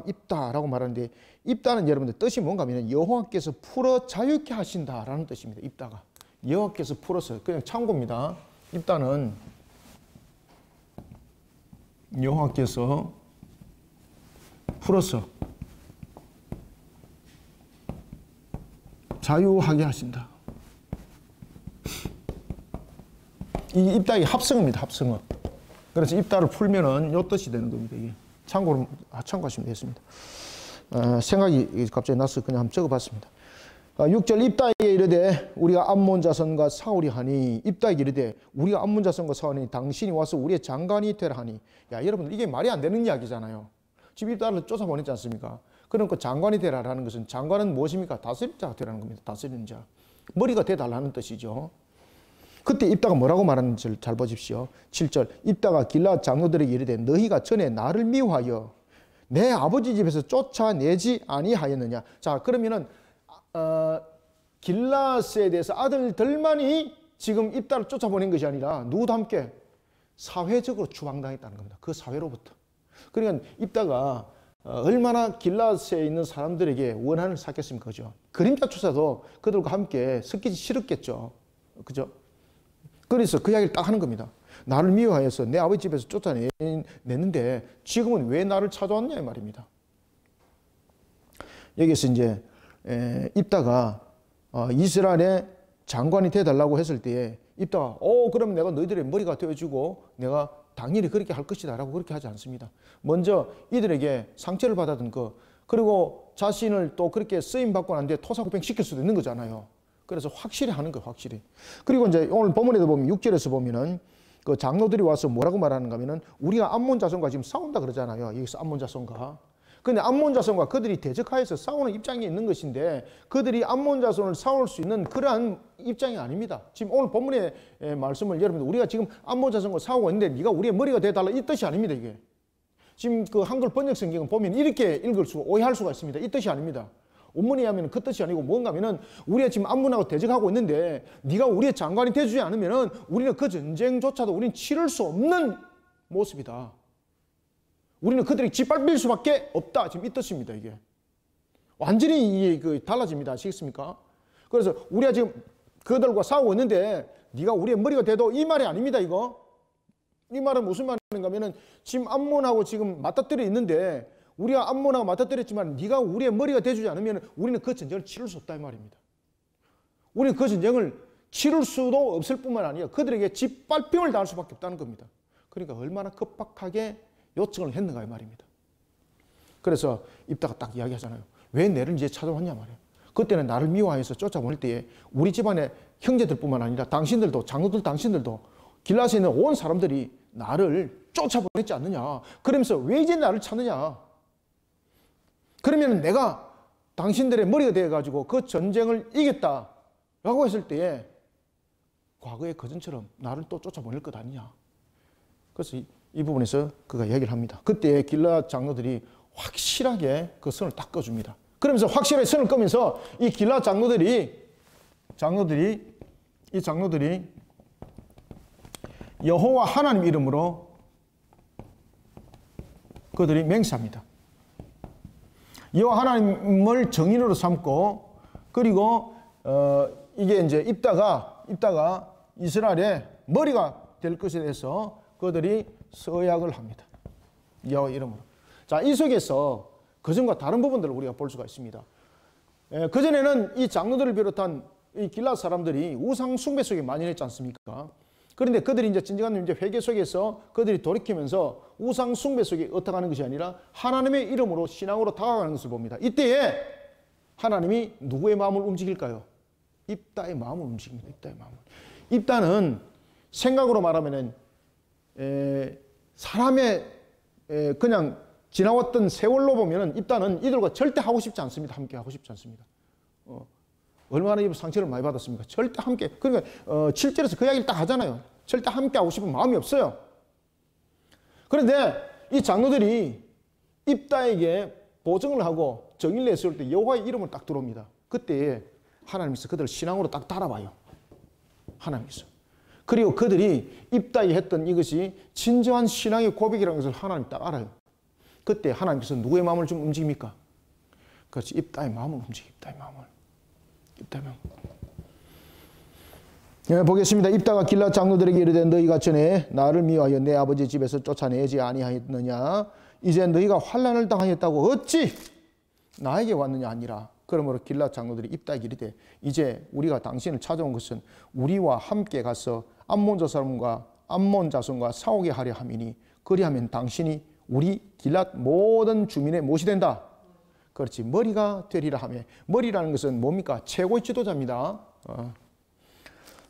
입다라고 말하는데 입다는 여러분들 뜻이 뭔가 하면 여호와께서 풀어 자유케 하신다라는 뜻입니다. 입다가 여호와께서 풀어서 그냥 참고입니다. 입다는 여호와께서 풀어서 자유하게 하신다. 이 입다의 합성어입니다. 합성어. 그래서 입다를 풀면은 요 뜻이 되는 겁니다. 이게 참고하시면 되겠습니다. 생각이 갑자기 나서 그냥 한번 적어봤습니다. 6절 입다에게 이르되 우리가 암몬 자손과 싸우리 하니 입다에게 이르되 우리가 암몬 자손과 싸우니 당신이 와서 우리의 장관이 되라 하니 야 여러분들 이게 말이 안 되는 이야기잖아요. 지금 입다를 쫓아보냈지 않습니까? 그러니까 장관이 되라라는 것은 장관은 무엇입니까? 다스리는 자가 되라는 겁니다. 다스리는 자. 머리가 되달라는 뜻이죠. 그때 입다가 뭐라고 말하는지를 잘 보십시오. 7절 입다가 길앗 장로들에게 이르되 너희가 전에 나를 미워하여 내 아버지 집에서 쫓아내지 아니하였느냐. 자 그러면은 길앗에 대해서 아들들만이 지금 입다를 쫓아보낸 것이 아니라 누구도 함께 사회적으로 추방당했다는 겁니다. 그 사회로부터. 그러니까 입다가 얼마나 길앗에 있는 사람들에게 원한을 샀겠습니까? 그죠? 그림자추사도 그들과 함께 섞이기 싫었겠죠. 그죠? 그래서 그 이야기를 딱 하는 겁니다. 나를 미워하여서 내 아버지 집에서 쫓아냈는데 지금은 왜 나를 찾아왔냐 이 말입니다. 여기서 이제 입다가 이스라엘의 장관이 되달라고 했을 때에 입다가 그러면 내가 너희들의 머리가 되어주고 내가 당연히 그렇게 할 것이다 라고 그렇게 하지 않습니다. 먼저 이들에게 상처를 받았던 거 그리고 자신을 또 그렇게 쓰임받고 난 뒤에 토사구팽 시킬 수도 있는 거잖아요. 그래서 확실히 하는 거예요. 확실히. 그리고 이제 오늘 본문에도 보면 6절에서 보면은 그 장로들이 와서 뭐라고 말하는가 하면은 우리가 암몬 자손과 지금 싸운다 그러잖아요. 여기서 암몬 자손과. 근데 암몬 자손과 그들이 대적하여서 싸우는 입장에 있는 것인데 그들이 암몬 자손을 싸울 수 있는 그러한 입장이 아닙니다. 지금 오늘 본문의 말씀을 여러분들 우리가 지금 암몬 자손과 싸우고 있는데 네가 우리의 머리가 되어달라 이 뜻이 아닙니다. 이게. 지금 그 한글 번역 성경을 보면 이렇게 읽을 수 오해할 수가 있습니다. 이 뜻이 아닙니다. 원문에 하면 그 뜻이 아니고 뭔가 하면은 우리가 지금 암몬하고 대적하고 있는데 네가 우리의 장관이 되주지 않으면은 우리는 그 전쟁조차도 우리는 치를 수 없는 모습이다. 우리는 그들이 짓밟힐 수밖에 없다. 지금 이 뜻입니다. 이게 완전히 달라집니다. 아시겠습니까? 그래서 우리가 지금 그들과 싸우고 있는데 네가 우리의 머리가 돼도 이 말이 아닙니다. 이거 이 말은 무슨 말인가 하면은 지금 암몬하고 지금 맞닥뜨려 있는데 우리가 암몬하고 맞닥뜨렸지만 네가 우리의 머리가 돼주지 않으면 우리는 그 전쟁을 치를 수 없다 이 말입니다. 우리는 그 전쟁을 치를 수도 없을 뿐만 아니라 그들에게 짓밟힘을 당할 수밖에 없다는 겁니다. 그러니까 얼마나 급박하게 요청을 했는가 이 말입니다. 그래서 입다가 딱 이야기하잖아요. 왜 내를 이제 찾아왔냐 말이에요. 그때는 나를 미워해서 쫓아보낼 때에 우리 집안의 형제들뿐만 아니라 당신들도 장로들 당신들도 길앗에 있는 온 사람들이 나를 쫓아보냈지 않느냐. 그러면서 왜 이제 나를 찾느냐. 그러면 내가 당신들의 머리가 되어가지고 그 전쟁을 이겼다라고 했을 때에 과거의 거전처럼 나를 또 쫓아보낼 것 아니냐. 그래서 이 부분에서 그가 얘기를 합니다. 그때 길앗 장로들이 확실하게 그 선을 딱 꺼줍니다. 그러면서 확실하게 선을 끄면서 이 길앗 장로들이 여호와 하나님 이름으로 그들이 맹세합니다. 여호와 하나님을 정인으로 삼고, 그리고 이게 이제 입다가 이스라엘의 머리가 될 것에 대해서 그들이 서약을 합니다. 여호와 이름으로. 자, 이 속에서 그전과 다른 부분들을 우리가 볼 수가 있습니다. 그전에는 이 장로들을 비롯한 이 길앗 사람들이 우상 숭배 속에 만연했지 않습니까? 그런데 그들이 이제 진정한 이제 회개 속에서 그들이 돌이키면서 우상 숭배 속에 어떡하는 것이 아니라 하나님의 이름으로 신앙으로 다가가는 것을 봅니다. 이때에 하나님이 누구의 마음을 움직일까요? 입다의 마음을 움직입니다. 입다의 마음을. 입다는 생각으로 말하면은 사람의 그냥 지나왔던 세월로 보면은 입다는 이들과 절대 하고 싶지 않습니다. 함께 하고 싶지 않습니다. 얼마나 이 상처를 많이 받았습니까? 절대 함께. 그러니까 7절에서 그 이야기를 딱 하잖아요. 절대 함께 하고 싶은 마음이 없어요. 그런데 이 장로들이 입다에게 보증을 하고 정의를 냈을 때 여호와의 이름을 딱 들어옵니다. 그때 하나님께서 그들을 신앙으로 딱 따라봐요. 하나님께서. 그리고 그들이 입다에 했던 이것이 진정한 신앙의 고백이라는 것을 하나님 딱 알아요. 그때 하나님께서 누구의 마음을 좀 움직입니까? 그렇지. 입다의 마음을 움직여. 입다의 마음을. 입다의 마음. 예, 보겠습니다. 입다가 길앗 장로들에게 이르되 너희가 전에 나를 미워하여 내 아버지 집에서 쫓아내지 아니하였느냐? 이제 너희가 환난을 당하였다고 어찌 나에게 왔느냐 아니라. 그러므로 길앗 장로들이 입다에게 이르되 이제 우리가 당신을 찾아온 것은 우리와 함께 가서 암몬 자손과 싸우게 하려 함이니 그리하면 당신이 우리 길앗 모든 주민의 못이 된다. 그렇지. 머리가 되리라 하며, 머리라는 것은 뭡니까? 최고의 지도자입니다.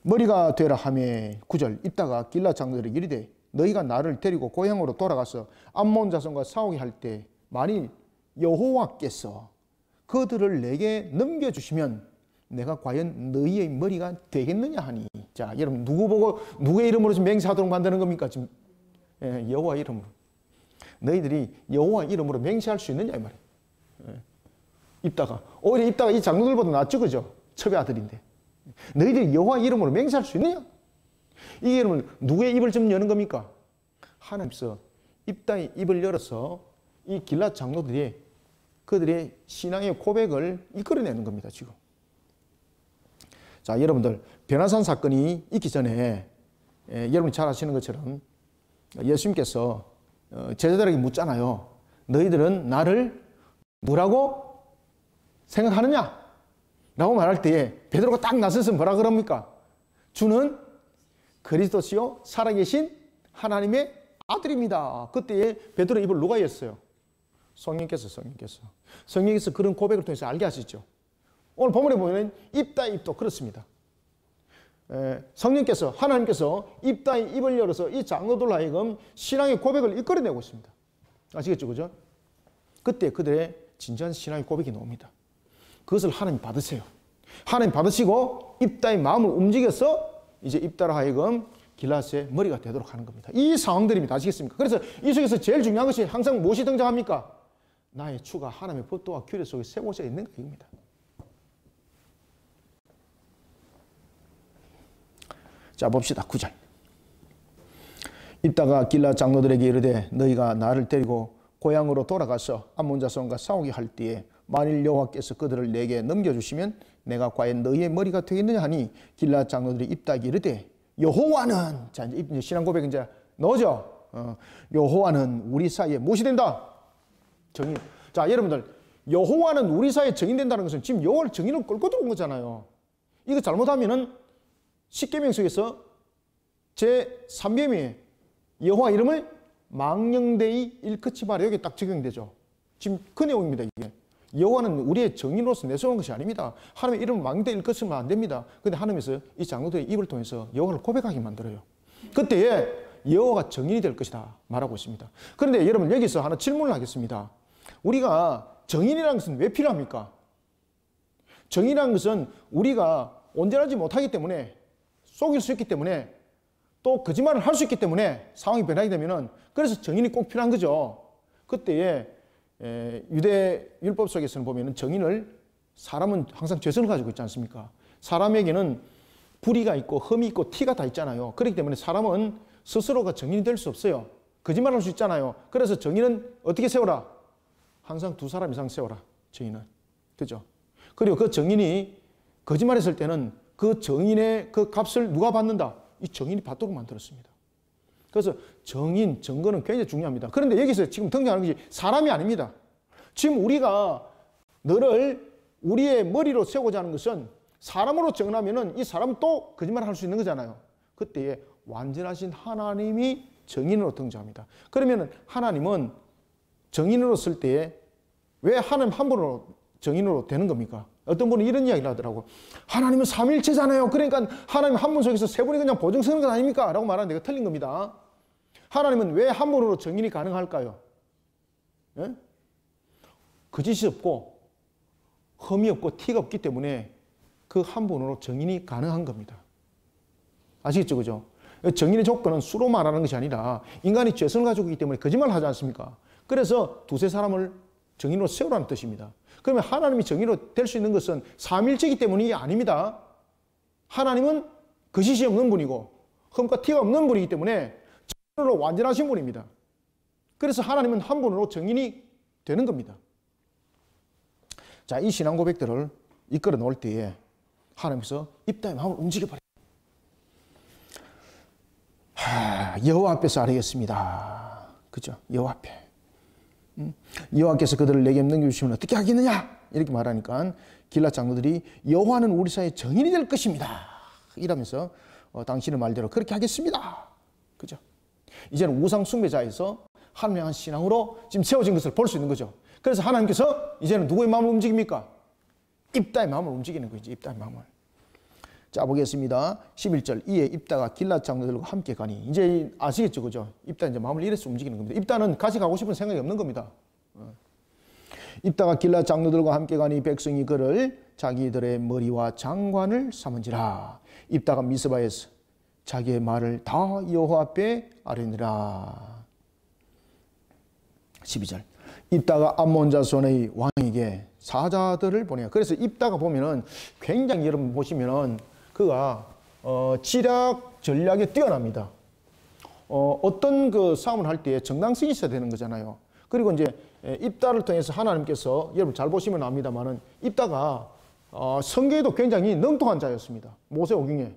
머리가 되라 하며 9절 입다가 길앗 장로들에게 이르되 너희가 나를 데리고 고향으로 돌아가서 암몬 자손과 싸우게 할 때 만일 여호와께서 그들을 내게 넘겨주시면 내가 과연 너희의 머리가 되겠느냐 하니. 자, 여러분 누구 보고 누구의 이름으로 지금 맹세하도록 만드는 겁니까? 지금 여호와 이름으로. 너희들이 여호와 이름으로 맹세할 수 있느냐 이 말이에요. 입다가 오히려 입다가 이 장로들보다 낫죠, 그죠? 첩의 아들인데 너희들이 여호와 이름으로 맹세할 수 있느냐? 이 이름을 누구의 입을 좀 여는 겁니까? 하나님께서 입다의 입을 열어서 이 길앗 장로들이 그들의 신앙의 고백을 이끌어내는 겁니다, 지금. 자, 여러분들 변화산 사건이 있기 전에 여러분이 잘 아시는 것처럼 예수님께서 제자들에게 묻잖아요. 너희들은 나를 뭐라고 생각하느냐? 라고 말할 때에 베드로가 딱 나서서 뭐라 그럽니까? 주는 그리스도시요 살아계신 하나님의 아들입니다. 그때에 베드로 입을 누가 열었어요? 성령께서 그런 고백을 통해서 알게 하시죠. 오늘 본문에 보면 입다의 입도 그렇습니다. 성령께서 하나님께서 입다의 입을 열어서 이 장로들 하여금 신앙의 고백을 이끌어내고 있습니다. 아시겠죠, 그죠? 그때 그들의 진정한 신앙의 고백이 나옵니다. 그것을 하나님 받으세요. 하나님 받으시고 입다의 마음을 움직여서 이제 입다로 하여금 길앗의 머리가 되도록 하는 겁니다. 이 상황들입니다. 아시겠습니까? 그래서 이 속에서 제일 중요한 것이 항상 무엇이 등장합니까? 나의 주가 하나님의 법도와 규례 속에 세워져 있는가 이겁니다. 자, 봅시다. 9절. 입다가 길앗 장로들에게 이르되 너희가 나를 데리고 고향으로 돌아가서 암몬 자손과 싸우게 할 때에 만일 여호와께서 그들을 내게 넘겨주시면 내가 과연 너희의 머리가 되겠느냐 하니 길앗 장로들이 입다에게 이르되 여호와는, 자 이제 신앙 고백 이제 넣어죠. 여호와는 우리 사이에 무엇이 된다? 정인. 자, 여러분들 여호와는 우리 사이에 정인된다는 것은 지금 여호와를 정인을 끌고 들어온 거잖아요. 이거 잘못하면은 십계명 속에서 제 3계명에 여호와 이름을 망령되이 일컫지 마라. 여기 딱 적용되죠. 지금 그 내용입니다. 이게 여호와는 우리의 정인으로서 내세우는 것이 아닙니다. 하나님의 이름을 망령되이 일컫으면 안 됩니다. 그런데 하나님께서 이 장로들의 입을 통해서 여호와를 고백하게 만들어요. 그때에 여호와가 정인이 될 것이다 말하고 있습니다. 그런데 여러분 여기서 하나 질문을 하겠습니다. 우리가 정인이라는 것은 왜 필요합니까? 정인이라는 것은 우리가 온전하지 못하기 때문에, 속일 수 있기 때문에, 또 거짓말을 할 수 있기 때문에 상황이 변하게 되면은, 그래서 정인이 꼭 필요한 거죠. 그때에 유대 율법 속에서는 보면은 정인을, 사람은 항상 죄성을 가지고 있지 않습니까? 사람에게는 불의가 있고 흠이 있고 티가 다 있잖아요. 그렇기 때문에 사람은 스스로가 정인이 될 수 없어요. 거짓말할 수 있잖아요. 그래서 정인은 어떻게 세워라? 항상 2사람 이상 세워라. 정인은. 그죠? 그리고 그 정인이 거짓말했을 때는 그 정인의 그 값을 누가 받는다? 이 정인이 받도록 만들었습니다. 그래서 정인, 정거는 굉장히 중요합니다. 그런데 여기서 지금 등장하는 것이 사람이 아닙니다. 지금 우리가 너를 우리의 머리로 세우고자 하는 것은 사람으로 정하면은 이 사람은 또 거짓말을 할 수 있는 거잖아요. 그때에 완전하신 하나님이 정인으로 등장합니다. 그러면은 하나님은 정인으로 쓸 때에 왜 하나님 한 분으로 정인으로 되는 겁니까? 어떤 분은 이런 이야기를 하더라고. 하나님은 삼일체잖아요. 그러니까 하나님 한 분 속에서 세 분이 그냥 보증 서는 것 아닙니까? 라고 말하는데 이거 틀린 겁니다. 하나님은 왜 한 분으로 정인이 가능할까요? 예? 거짓이 없고 흠이 없고 티가 없기 때문에 그 한 분으로 정인이 가능한 겁니다. 아시겠죠? 그죠? 정인의 조건은 수로 말하는 것이 아니라 인간이 죄성을 가지고 있기 때문에 거짓말을 하지 않습니까? 그래서 두세 사람을 정인으로 세우라는 뜻입니다. 그러면 하나님이 정인으로 될 수 있는 것은 삼일체이기 때문이 아닙니다. 하나님은 거짓이 없는 분이고 흠과 티가 없는 분이기 때문에 정인으로 완전하신 분입니다. 그래서 하나님은 한 분으로 정인이 되는 겁니다. 자, 이 신앙 고백들을 이끌어 놓을 때에 하나님께서 입다의 마음을 움직여버려요. 여호와 앞에서 아뢰겠습니다. 그죠? 여호와 앞에. 여호와께서 그들을 내게 넘겨주시면 어떻게 하겠느냐? 이렇게 말하니까 길앗 장로들이 여호와는 우리 사이의 정인이 될 것입니다. 이러면서 당신의 말대로 그렇게 하겠습니다. 그죠? 이제는 우상 숭배자에서 하나님을 향한 신앙으로 지금 세워진 것을 볼 수 있는 거죠. 그래서 하나님께서 이제는 누구의 마음을 움직입니까? 입다의 마음을 움직이는 거죠. 입다의 마음을. 자, 보겠습니다. 11절. 이에 입다가 길앗 장로들과 함께 가니. 이제 아시겠죠? 그죠? 입다 이제 마음을 이래서 움직이는 겁니다. 입다는 같이 가고 싶은 생각이 없는 겁니다. 입다가 길앗 장로들과 함께 가니 백성이 그를 자기들의 머리와 장관을 삼은지라. 입다가 미스바에서 자기의 말을 다 여호와 앞에 아뢰니라. 12절. 입다가 암몬 자손의 왕에게 사자들을 보내요. 그래서 입다가 보면은 굉장히 여러분 보시면은 그가 지략 전략에 뛰어납니다. 어떤 그 싸움을 할 때 정당성이 있어야 되는 거잖아요. 그리고 이제 입다를 통해서 하나님께서 여러분 잘 보시면 압니다만은 입다가 성경에도 굉장히 능통한 자였습니다. 모세오경에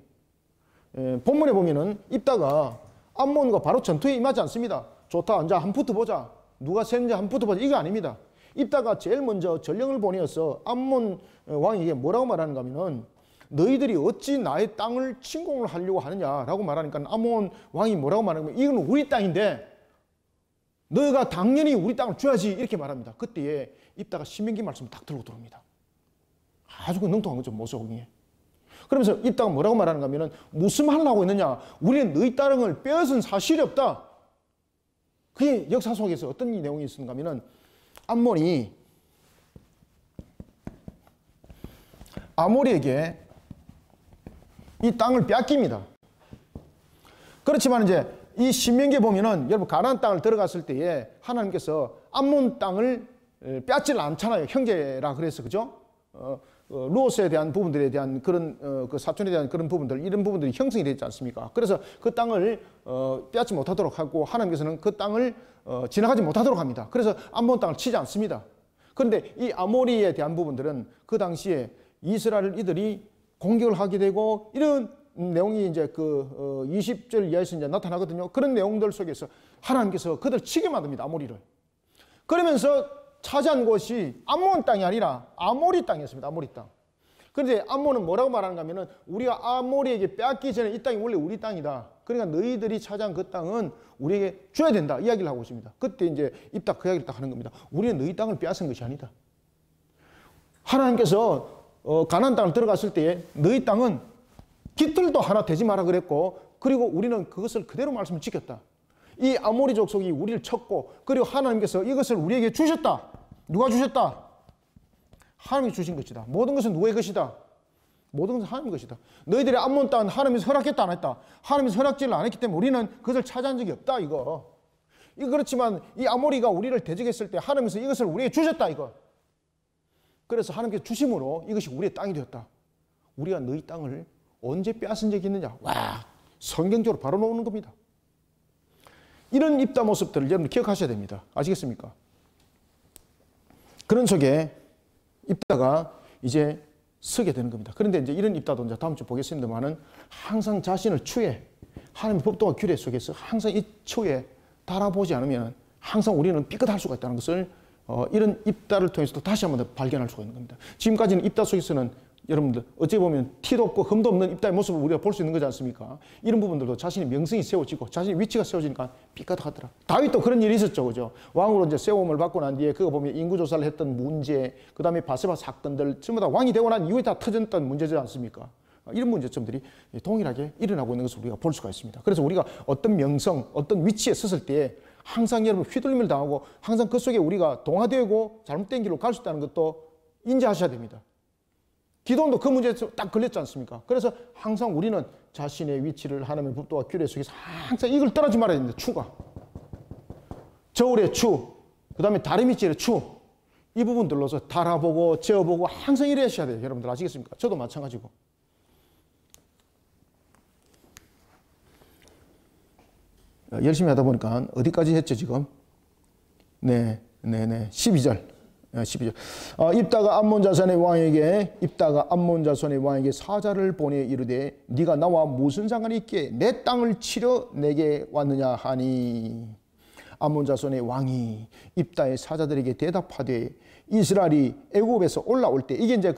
본문에 보면은 입다가 암몬과 바로 전투에 임하지 않습니다. 좋다, 앉아 한번 붙어보자. 누가 셌는지 한번 붙어보자. 이게 아닙니다. 입다가 제일 먼저 전령을 보내어서 암몬 왕에게 뭐라고 말하는가 하면은 너희들이 어찌 나의 땅을 침공을 하려고 하느냐라고 말하니까 암몬 왕이 뭐라고 말하냐면 이건 우리 땅인데 너희가 당연히 우리 땅을 줘야지 이렇게 말합니다. 그때에 입다가 신명기 말씀을 딱 들고 들어옵니다. 아주 능통한 거죠. 모세오경에. 그러면서 입다가 뭐라고 말하는가 하면은 무슨 말을 하고 있느냐. 우리는 너희 땅을 빼앗은 사실이 없다. 그게 역사 속에서 어떤 내용이 있었는가 하면은 아모리에게 이 땅을 빼앗깁니다. 그렇지만 이제 이 신명기에 보면은 여러분 가나안 땅을 들어갔을 때에 하나님께서 암몬 땅을 빼앗지를 않잖아요. 형제라 그래서 그죠? 루오스에 대한 부분들에 대한 그런 그 사촌에 대한 그런 부분들 이런 부분들이 형성이 되지 않습니까? 그래서 그 땅을 빼앗지 못하도록 하고 하나님께서는 그 땅을 지나가지 못하도록 합니다. 그래서 암몬 땅을 치지 않습니다. 그런데 이 아모리에 대한 부분들은 그 당시에 이스라엘 이들이 공격을 하게 되고 이런 내용이 이제 그 20절 이하에서 이제 나타나거든요. 그런 내용들 속에서 하나님께서 그들 치게 만듭니다. 아모리를. 그러면서 차지한 곳이 암몬 땅이 아니라 아모리 땅이었습니다. 아모리 땅. 그런데 암몬은 뭐라고 말하는가 하면은 우리가 아모리에게 빼앗기 전에 이 땅이 원래 우리 땅이다. 그러니까 너희들이 차지한 그 땅은 우리에게 줘야 된다. 이야기를 하고 있습니다. 그때 이제 입다 그 이야기를 딱 하는 겁니다. 우리는 너희 땅을 빼앗은 것이 아니다. 하나님께서 가나안 땅을 들어갔을 때에 너희 땅은 깃들도 하나 되지 마라 그랬고 그리고 우리는 그것을 그대로 말씀을 지켰다. 이 아모리 족속이 우리를 쳤고 그리고 하나님께서 이것을 우리에게 주셨다. 누가 주셨다? 하나님이 주신 것이다. 모든 것은 누구의 것이다? 모든 것은 하나님의 것이다. 너희들의 암몬 땅은 하나님이 허락했다 안 했다? 하나님이 허락지를 안 했기 때문에 우리는 그것을 차지한 적이 없다 이거. 그렇지만 이 아모리가 우리를 대적했을 때 하나님께서 이것을 우리에게 주셨다 이거. 그래서 하나님께서 주심으로 이것이 우리의 땅이 되었다. 우리가 너희 땅을 언제 빼앗은 적이 있느냐? 와, 성경적으로 바로 나오는 겁니다. 이런 입다 모습들을 여러분 기억하셔야 됩니다. 아시겠습니까? 그런 속에 입다가 이제 서게 되는 겁니다. 그런데 이제 이런 입다도 이제 다음 주 보겠습니다만은 항상 자신을 추에 하나님의 법도와 규례 속에서 항상 이 추에 달아보지 않으면 항상 우리는 삐끗할 수가 있다는 것을 이런 입다를 통해서도 다시 한번 더 발견할 수가 있는 겁니다. 지금까지는 입다 속에서는 여러분들 어찌 보면 티도 없고 흠도 없는 입다의 모습을 우리가 볼 수 있는 거지 않습니까? 이런 부분들도 자신의 명성이 세워지고 자신의 위치가 세워지니까 삐끗하더라. 다윗도 그런 일이 있었죠, 그죠? 왕으로 이제 세움을 받고 난 뒤에 그거 보면 인구조사를 했던 문제, 그 다음에 바세바 사건들 전부 다 왕이 되고 난 이후에 다 터졌던 문제지 않습니까? 이런 문제점들이 동일하게 일어나고 있는 것을 우리가 볼 수가 있습니다. 그래서 우리가 어떤 명성, 어떤 위치에 섰을 때에 항상 여러분 휘둘림을 당하고 항상 그 속에 우리가 동화되고 잘못된 길로 갈 수 있다는 것도 인지하셔야 됩니다. 기도원도 그 문제에 딱 걸렸지 않습니까? 그래서 항상 우리는 자신의 위치를 하나님의 법도와 규례 속에서 항상 이걸 떨어지 말아야 됩니다. 추가. 저울의 추, 그 다음에 다리미질의 추, 이 부분들로서 달아보고 재어보고 항상 이래야 돼요. 여러분들 아시겠습니까? 저도 마찬가지고. 열심히 하다 보니까 어디까지 했죠, 지금? 네. 12절. 12절. 입다가 암몬 자손의 왕에게 사자를 보내 이르되 네가 나와 무슨 상관이 있기에 내 땅을 치려 내게 왔느냐 하니 암몬 자손의 왕이 입다의 사자들에게 대답하되 이스라엘이 애굽에서 올라올 때 이게 이제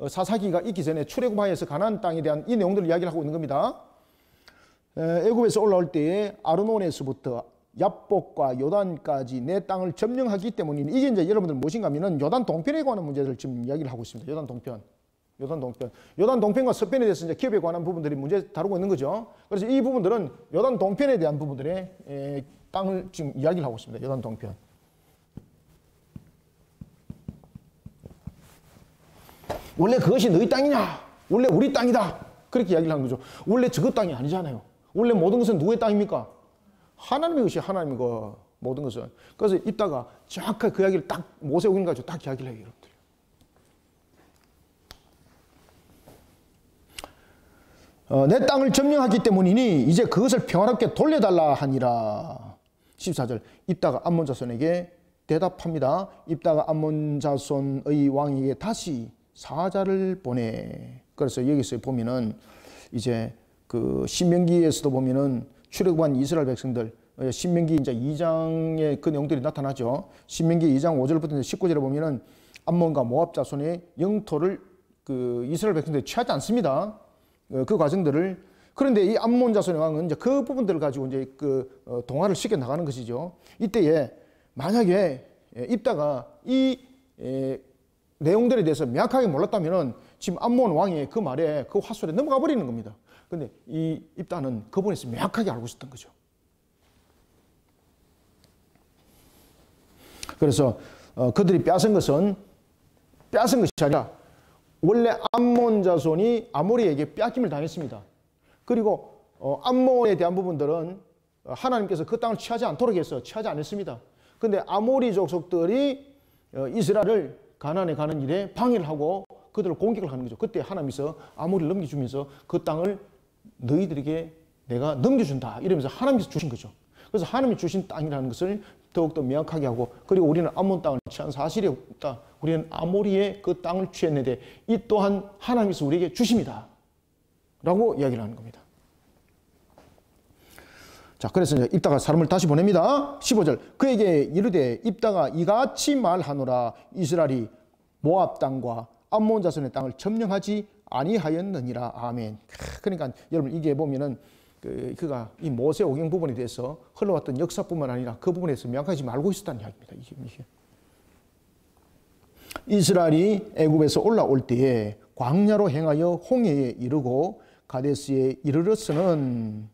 사사기가 있기 전에 출애굽하여서 가나안 땅에 대한 이 내용들을 이야기를 하고 있는 겁니다. 애굽에서 올라올 때에 아르논에서부터 야복과 요단까지 내 땅을 점령하기 때문이니 이게 이제 여러분들 무엇인가 하면은 요단 동편에 관한 문제를 지금 이야기를 하고 있습니다. 요단 동편과 서편에 대해서 이제 기업에 관한 부분들이 문제 다루고 있는 거죠. 그래서 이 부분들은 요단 동편에 대한 부분들의 땅을 지금 이야기를 하고 있습니다. 요단 동편. 원래 그것이 너희 땅이냐? 원래 우리 땅이다. 그렇게 이야기를 하는 거죠. 원래 저거 땅이 아니잖아요. 원래 모든 것은 누구의 땅입니까? 하나님의 것이 하나님이고 모든 것은. 그래서 이따가 정확하게 그 이야기를 딱 모세오경 가지고 딱 이야기를 해요, 여러분들. 내 땅을 점령하기 때문이니 이제 그것을 평화롭게 돌려달라 하니라. 14절. 입다가 암몬 자손에게 대답합니다. 입다가 암몬 자손의 왕에게 다시 사자를 보내. 그래서 여기서 보면은 이제 그 신명기에서도 보면은 출애굽한 이스라엘 백성들, 신명기 이제 2장에 그 내용들이 나타나죠. 신명기 2장 5절부터 19절에 보면은 암몬과 모압 자손의 영토를 그 이스라엘 백성들이 취하지 않습니다. 그 과정들을. 그런데 이 암몬 자손의 왕은 이제 그 부분들을 가지고 이제 동화를 시켜 나가는 것이죠. 이때에 만약에 입다가 이 내용들에 대해서 명확하게 몰랐다면은 지금 암몬 왕의 그 말에 그 화술에 넘어가 버리는 겁니다. 근데 이 입다는 그분에서 명확하게 알고 있었던 거죠. 그래서 그들이 빼앗은 것이 아니라 원래 암몬 자손이 아모리에게 빼앗김을 당했습니다. 그리고 암몬에 대한 부분들은 하나님께서 그 땅을 취하지 않도록 해서 취하지 않았습니다. 근데 아모리 족속들이 이스라엘을 가나안에 가는 일에 방해를 하고 그들을 공격을 하는 거죠. 그때 하나님께서 아모리를 넘겨주면서 그 땅을 너희들에게 내가 넘겨준다 이러면서 하나님께서 주신 거죠. 그래서 하나님이 주신 땅이라는 것을 더욱더 명확하게 하고, 그리고 우리는 암몬 땅을 취한 사실이 없다. 우리는 아모리의 그 땅을 취했는데 이 또한 하나님께서 우리에게 주심이다 라고 이야기를 하는 겁니다. 자, 그래서 이제 입다가 사람을 다시 보냅니다. 15절. 그에게 이르되 입다가 이같이 말하노라. 이스라엘이 모압 땅과 암몬 자손의 땅을 점령하지 아니하였느니라. 아멘. 그러니까 여러분 이게 보면은 그가 이 모세오경 부분에 대해서 흘러왔던 역사뿐만 아니라 그 부분에 대해서 명확하게 지금 알고 있었다는 이야기입니다. 이게. 이스라엘이 애굽에서 올라올 때에 광야로 행하여 홍해에 이르고 가데스에 이르러서는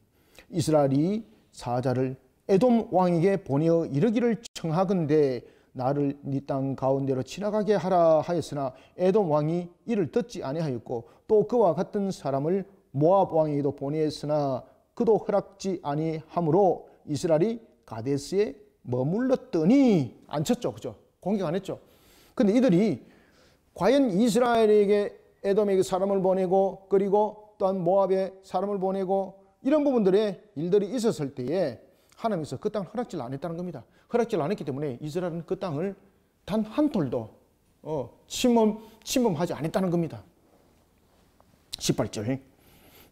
이스라엘이 사자를 에돔 왕에게 보내어 이르기를 청하건대 나를 네 땅 가운데로 지나가게 하라 하였으나 에돔 왕이 이를 듣지 아니하였고 또 그와 같은 사람을 모압 왕에게도 보내었으나 그도 허락지 아니하므로 이스라엘이 가데스에 머물렀더니 안 쳤죠, 그죠? 공격 안 했죠. 근데 이들이 과연 이스라엘에게 에돔에게 사람을 보내고 그리고 또한 모압에 사람을 보내고 이런 부분들의 일들이 있었을 때에 하나님께서 그 땅을 허락지를 안 했다는 겁니다. 허락지를 안 했기 때문에 이스라엘은 그 땅을 단 한 톨도 침범하지 않았다는 겁니다. 18절.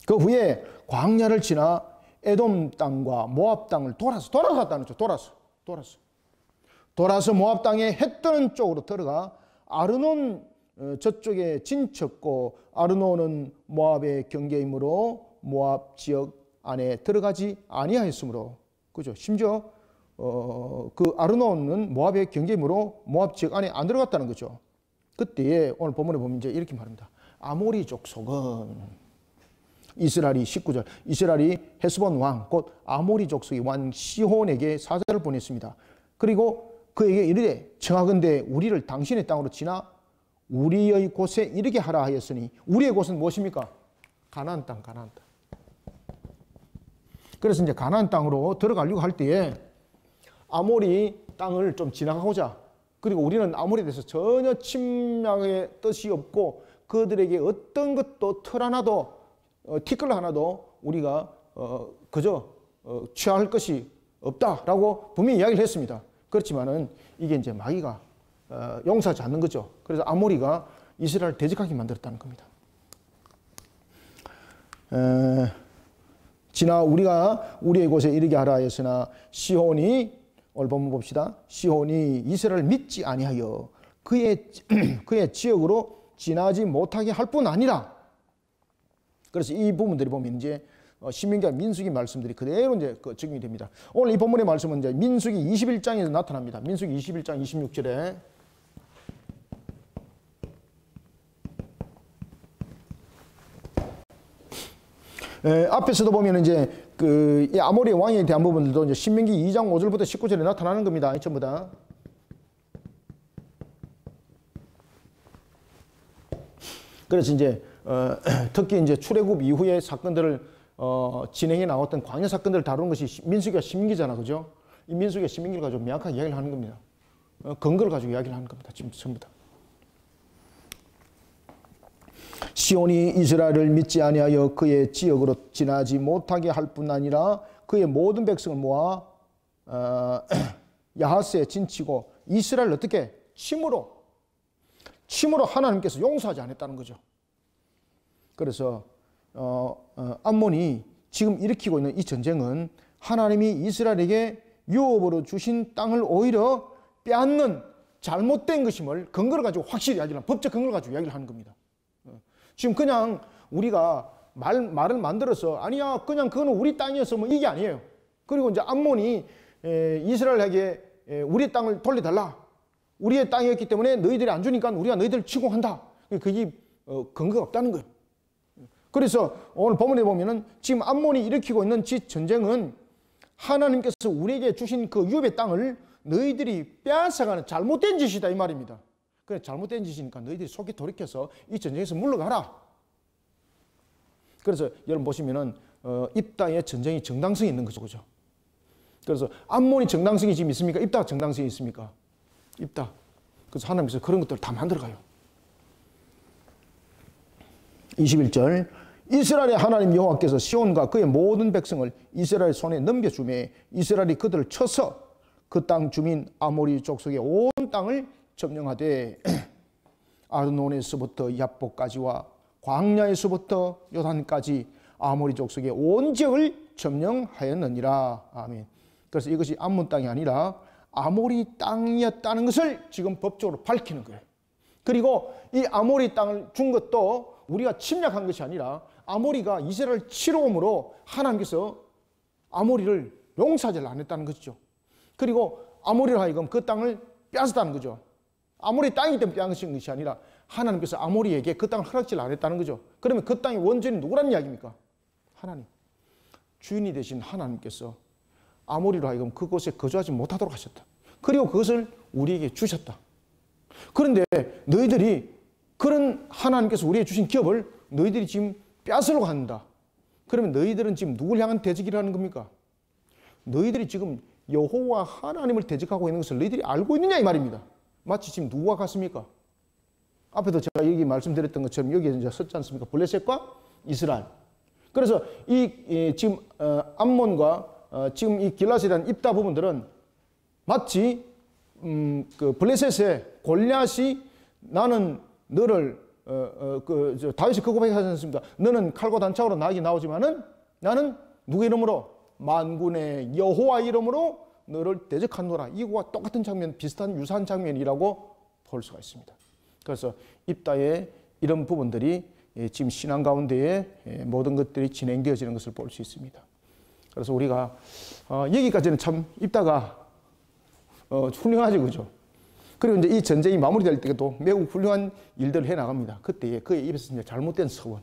그 후에 광야를 지나 에돔 땅과 모압 땅을 돌아서 갔다는 거죠. 돌아서 모압 땅에 해 뜨는 쪽으로 들어가 아르논 저쪽에 진쳤고, 아르논은 모압의 경계이므로 모압 지역 안에 들어가지 아니하였으므로, 그죠? 심지어 그 아르논은 모압의 경계이므로 모압 지역 안에 안 들어갔다는 거죠. 그때에 오늘 본문에 보면 이제 이렇게 말합니다. 아모리 족속은 이스라엘이 19절, 이스라엘이 헤스본 왕 곧 아모리 족속의 왕 시혼에게 사자를 보냈습니다. 그리고 그에게 이르되 청하건대 우리를 당신의 땅으로 지나 우리의 곳에 이르게 하라 하였으니, 우리의 곳은 무엇입니까? 가나안 땅. 그래서 이제 가나안 땅으로 들어가려고 할 때에 아모리 땅을 좀 지나가고자, 그리고 우리는 아모리에 대해서 전혀 침략의 뜻이 없고 그들에게 어떤 것도 털 하나도 티끌 하나도 우리가 그저 취할 것이 없다라고 분명히 이야기를 했습니다. 그렇지만은 이게 이제 마귀가 용서하지 않는 거죠. 그래서 아모리가 이스라엘을 대적하게 만들었다는 겁니다. 지나 우리가 우리의 곳에 이르게 하라 하였으나 시혼이, 오늘 본문 봅시다. 시혼이 이스라엘을 믿지 아니하여 그의 지역으로 지나지 못하게 할 뿐 아니라, 그래서 이 부분들이 보면 이제 신명기와 민수기 말씀들이 그대로 이제 적용이 됩니다. 오늘 이 본문의 말씀은 이제 민수기 21장에서 나타납니다. 민수기 21장 26절에 앞에서도 보면 이제 이 아모리 왕에 대한 부분들도 이제 신명기 2장 5절부터 19절에 나타나는 겁니다. 전부 다. 그래서 이제 특히 이제 출애굽 이후의 사건들을 진행해 나왔던 광야 사건들을 다루는 것이 민수기와 신명기잖아, 그죠? 이 민수기와 신명기를 가지고 명확하게 이야기를 하는 겁니다. 근거를 가지고 이야기를 하는 겁니다. 지금 전부 다. 시온이 이스라엘을 믿지 아니하여 그의 지역으로 지나지 못하게 할 뿐 아니라 그의 모든 백성을 모아 야하스에 진치고 이스라엘을 어떻게? 침으로 하나님께서 용서하지 않았다는 거죠. 그래서 암몬이 지금 일으키고 있는 이 전쟁은 하나님이 이스라엘에게 유업으로 주신 땅을 오히려 빼앗는 잘못된 것임을 근거를 가지고 확실히 이야기를 하는, 법적 근거를 가지고 이야기를 하는 겁니다. 지금 그냥 우리가 말을 만들어서 아니야 그냥 그거는 우리 땅이었어 뭐 이게 아니에요. 그리고 이제 암몬이 이스라엘에게 우리의 땅을 돌려달라, 우리의 땅이었기 때문에 너희들이 안 주니까 우리가 너희들을 치공한다, 그게 근거가 없다는 거예요. 그래서 오늘 본문에 보면은 지금 암몬이 일으키고 있는 전쟁은 하나님께서 우리에게 주신 그 유업의 땅을 너희들이 빼앗아가는 잘못된 짓이다 이 말입니다. 그래, 잘못된 짓이니까 너희들이 속히 돌이켜서 이 전쟁에서 물러가라. 그래서 여러분 보시면은 입다의 전쟁이 정당성이 있는 거죠, 그죠? 그래서 암몬이 정당성이 지금 있습니까? 입다가 정당성이 있습니까? 입다. 그래서 하나님께서 그런 것들을 다 만들어가요. 21절 이스라엘의 하나님 여호와께서 시온과 그의 모든 백성을 이스라엘 손에 넘겨주매 이스라엘이 그들을 쳐서 그 땅 주민 아모리 족속의 온 땅을 점령하되 아르논에서부터 야복까지와 광야에서부터 요단까지 아모리 족속의 온 지역을 점령하였느니라. 아멘. 그래서 이것이 암몬 땅이 아니라 아모리 땅이었다는 것을 지금 법적으로 밝히는 거예요. 그리고 이 아모리 땅을 준 것도 우리가 침략한 것이 아니라 아모리가 이스라엘을 치러옴으로 하나님께서 아모리를 용서하지 않았다는 것이죠. 그리고 아모리로 하여금 그 땅을 빼앗았다는 거죠. 아모리 땅이기 때문에 빼앗은 것이 아니라 하나님께서 아모리에게 그 땅을 허락지 않았다는 거죠. 그러면 그 땅의 원전이 누구란 이야기입니까? 하나님. 주인이 되신 하나님께서 아모리로 하여금 그곳에 거주하지 못하도록 하셨다. 그리고 그것을 우리에게 주셨다. 그런데 너희들이 그런 하나님께서 우리에게 주신 기업을 너희들이 지금 빼앗으려고 한다. 그러면 너희들은 지금 누굴 향한 대적이라는 겁니까? 너희들이 지금 여호와 하나님을 대적하고 있는 것을 너희들이 알고 있느냐 이 말입니다. 마치 지금 누구와 같습니까? 앞에도 제가 여기 말씀드렸던 것처럼 여기에 이제 썼지 않습니까? 블레셋과 이스라엘. 그래서 지금 암몬과 지금 이 길앗이라는 입다 부분들은 마치 그 블레셋의 골리앗이 나는 너를 다윗이 그 고백하지 않습니까? 너는 칼과 단창으로 나에게 나오지만은 나는 누구 이름으로? 만군의 여호와 이름으로 너를 대적하노라. 이거와 똑같은 장면, 비슷한 유사한 장면이라고 볼 수가 있습니다. 그래서 입다의 이런 부분들이 지금 신앙 가운데에 모든 것들이 진행되어지는 것을 볼 수 있습니다. 그래서 우리가 여기까지는 참 입다가 훌륭하지, 그죠? 그리고 이제 이 전쟁이 마무리될 때도 매우 훌륭한 일들을 해 나갑니다. 그때에 그의 입에서 이제 잘못된 서원,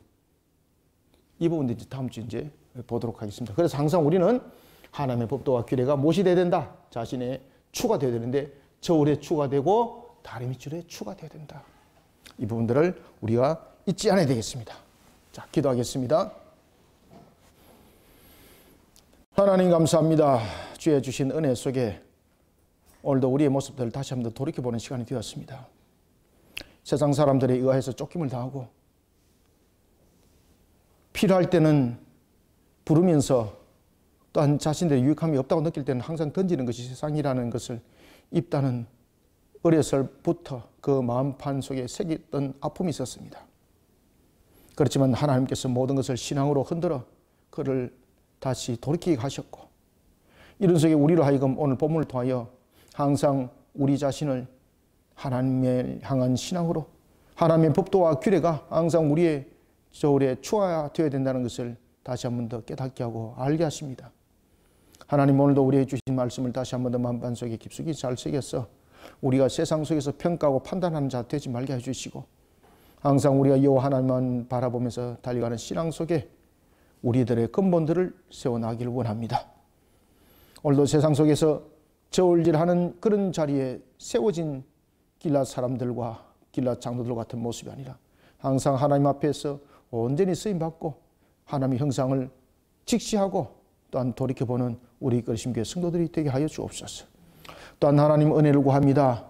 이 부분도 이제 다음 주에 이제 보도록 하겠습니다. 그래서 항상 우리는 하나님의 법도와 규례가 무엇이 되어야 된다? 자신의 추가 되어야 되는데 저울에 추가 되고 다리 밑줄에 추가 되어야 된다. 이 부분들을 우리가 잊지 않아야 되겠습니다. 자, 기도하겠습니다. 하나님 감사합니다. 주의 주신 은혜 속에 오늘도 우리의 모습들을 다시 한번 돌이켜보는 시간이 되었습니다. 세상 사람들에 의해서 쫓김을 당하고 필요할 때는 부르면서 또한 자신들의 유익함이 없다고 느낄 때는 항상 던지는 것이 세상이라는 것을 입다는 어려서부터 그 마음판 속에 새겼던 아픔이 있었습니다. 그렇지만 하나님께서 모든 것을 신앙으로 흔들어 그를 다시 돌이키게 하셨고, 이런 속에 우리로 하여금 오늘 본문을 통하여 항상 우리 자신을 하나님을 향한 신앙으로 하나님의 법도와 규례가 항상 우리의 저울에 추가되어야 된다는 것을 다시 한 번 더 깨닫게 하고 알게 하십니다. 하나님, 오늘도 우리에게 주신 말씀을 다시 한 번 더 마음판 속에 깊숙이 잘 새겨서 우리가 세상 속에서 평가하고 판단하는 자 되지 말게 해주시고, 항상 우리가 여호와 하나님만 바라보면서 달려가는 신앙 속에 우리들의 근본들을 세워나가기를 원합니다. 오늘도 세상 속에서 저울질하는 그런 자리에 세워진 길랏 사람들과 길랏 장로들 같은 모습이 아니라 항상 하나님 앞에서 온전히 쓰임받고 하나님의 형상을 직시하고 또한 돌이켜보는 우리 그리심교회 성도들이 되게 하여 주옵소서. 또한 하나님 은혜를 구합니다.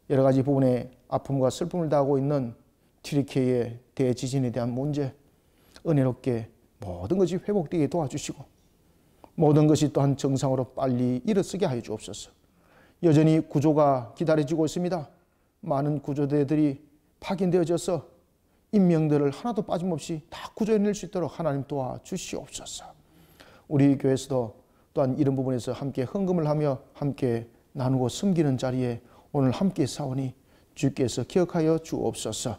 여러 가지 부분에 아픔과 슬픔을 당하고 있는 튀르키예의 대지진에 대한 문제, 은혜롭게 모든 것이 회복되게 도와주시고 모든 것이 또한 정상으로 빨리 일어서게 하여 주옵소서. 여전히 구조가 기다려지고 있습니다. 많은 구조대들이 파견되어져서 인명들을 하나도 빠짐없이 다 구조해낼 수 있도록 하나님 도와주시옵소서. 우리 교회에서도 또한 이런 부분에서 함께 헌금을 하며 함께 나누고 섬기는 자리에 오늘 함께 사오니 주께서 기억하여 주옵소서.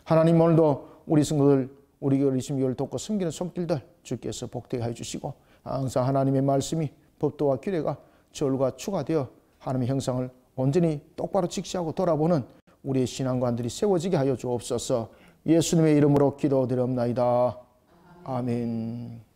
하나님, 오늘도 우리 성도들, 우리 어리심교를 돕고 섬기는 손길들 주께서 복되게 하여 주시고, 항상 하나님의 말씀이 법도와 규례가 저울과 추가되어 하나님의 형상을 온전히 똑바로 직시하고 돌아보는 우리의 신앙관들이 세워지게 하여 주옵소서. 예수님의 이름으로 기도드리옵나이다. 아멘.